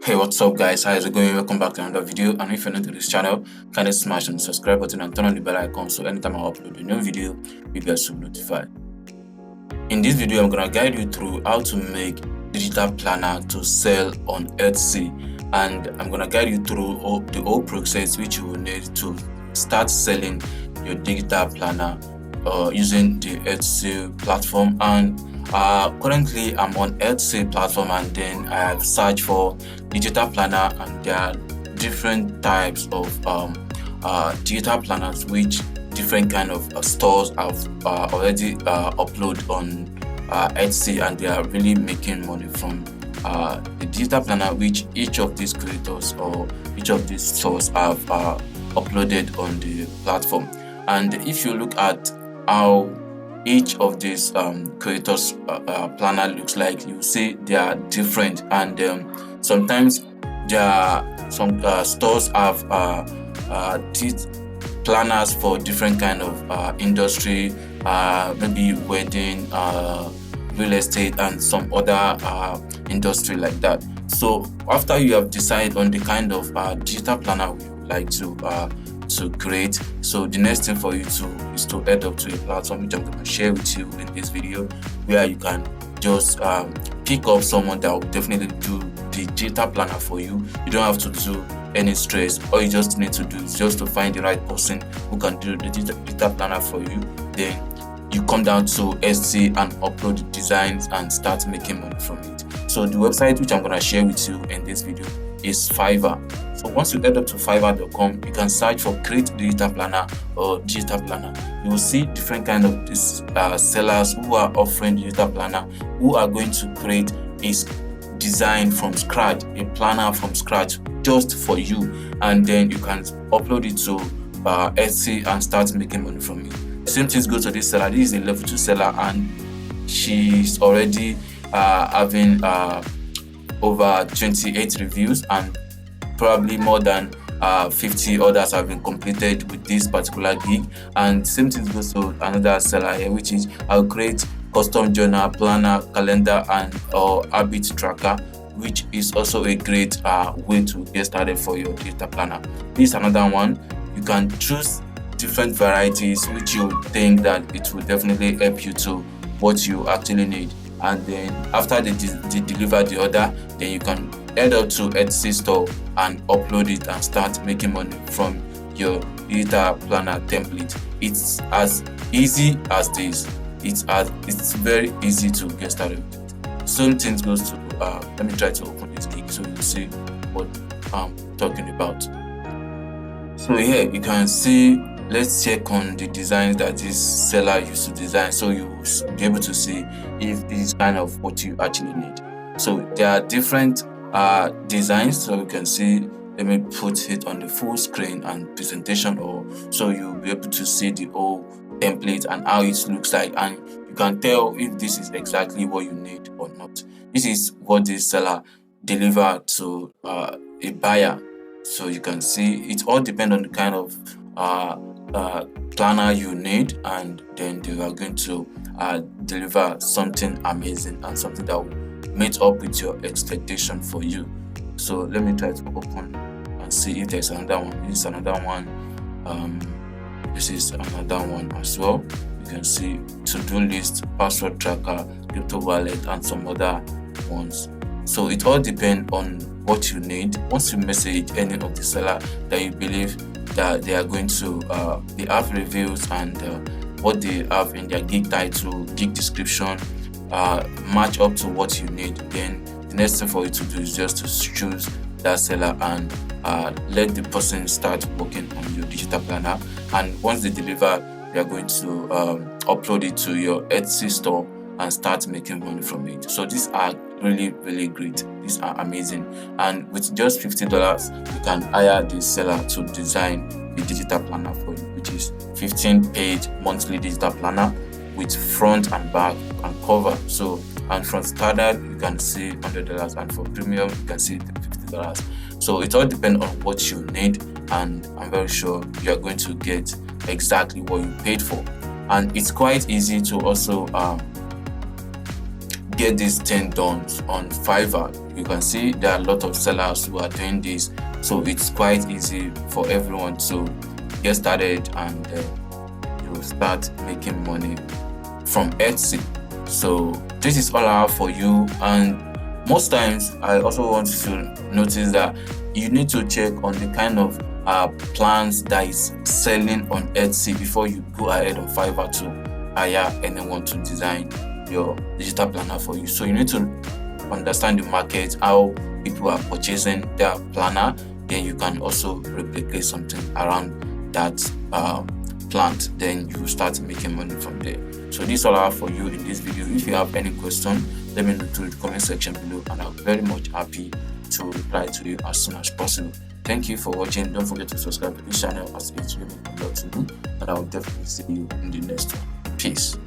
Hey, what's up guys, how is it going? Welcome back to another video, and if you're new to this channel, kindly smash on the subscribe button and turn on the bell icon so anytime I upload a new video, you guys will be notified. In this video, I'm gonna guide you through how to make digital planner to sell on Etsy, and I'm gonna guide you through the whole process which you will need to start selling your digital planner using the Etsy platform. And currently I'm on Etsy platform, and then I have searched for digital planner, and there are different types of digital planners which different kind of stores have already upload on Etsy, and they are really making money from the digital planner which each of these creators or each of these stores have uploaded on the platform. And if you look at how each of these creators planner looks like, you see they are different, and sometimes there are some stores have these planners for different kind of industry, maybe wedding, real estate, and some other industry like that. So after you have decided on the kind of digital planner you would like to create, so the next thing for you is to head up to a platform which I'm going to share with you in this video, where you can just pick up someone that will definitely do the digital planner for you. You don't have to do any stress. All you just need to do is just to find the right person who can do the digital planner for you. Then you come down to Etsy and upload the designs and start making money from it. So the website which I'm going to share with you in this video is Fiverr. So once you head up to fiverr.com, you can search for create digital planner or digital planner. You will see different kind of these sellers who are offering digital planner, who are going to create a design from scratch, a planner from scratch just for you, and then you can upload it to Etsy and start making money from it. Same things go to this seller. This is a level 2 seller, and she's already having over 28 reviews, and probably more than 50 orders have been completed with this particular gig. And same thing goes to another seller here, which is I'll create custom journal, planner, calendar, and or habit tracker, which is also a great way to get started for your digital planner. This is another one. You can choose different varieties which you think that it will definitely help you to what you actually need. And then after they deliver the order, then you can head out to Etsy store and upload it and start making money from your digital planner template. It's as easy as this. It's very easy to get started with it. Same thing goes to let me try to open this gig so you see what I'm talking about. So here you can see, let's check on the designs that this seller used to design, so you will be able to see if this is kind of what you actually need. So there are different designs, so you can see. Let me put it on the full screen and presentation, or so you'll be able to see the whole template and how it looks like, and you can tell if this is exactly what you need or not. This is what this seller delivered to a buyer. So you can see it all depends on the kind of planner you need, and then they are going to deliver something amazing and something that will meet up with your expectation for you. So let me try to open and see if there's another one. This is another one. This is another one as well. You can see to-do list, password tracker, crypto wallet, and some other ones. So it all depends on what you need. Once you message any of the seller that you believe that they are going to they have reviews and what they have in their gig title, gig description match up to what you need, then the next thing for you to do is just to choose that seller and let the person start working on your digital planner. And once they deliver, they are going to upload it to your Etsy store and start making money from it. So these are really great. These are amazing, and with just $50 you can hire this seller to design a digital planner for you, which is 15-page monthly digital planner with front and back and cover. So, and from standard you can see $100, and for premium you can see $50. So it all depends on what you need, and I'm very sure you are going to get exactly what you paid for. And it's quite easy to also get this thing done on Fiverr. You can see there are a lot of sellers who are doing this, so it's quite easy for everyone to get started, and you start making money from Etsy. So this is all I have for you. And most times I also want you to notice that you need to check on the kind of plans that is selling on Etsy before you go ahead on Fiverr to hire anyone to design your digital planner for you. So you need to understand the market, how people are purchasing their planner, then you can also replicate something around that plant, then you start making money from there. So this is all I have for you in this video. If you have any question, let me know through the comment section below, and I'll be very much happy to reply to you as soon as possible. Thank you for watching. Don't forget to subscribe to this channel as it's really important to me, and I will definitely see you in the next one. Peace.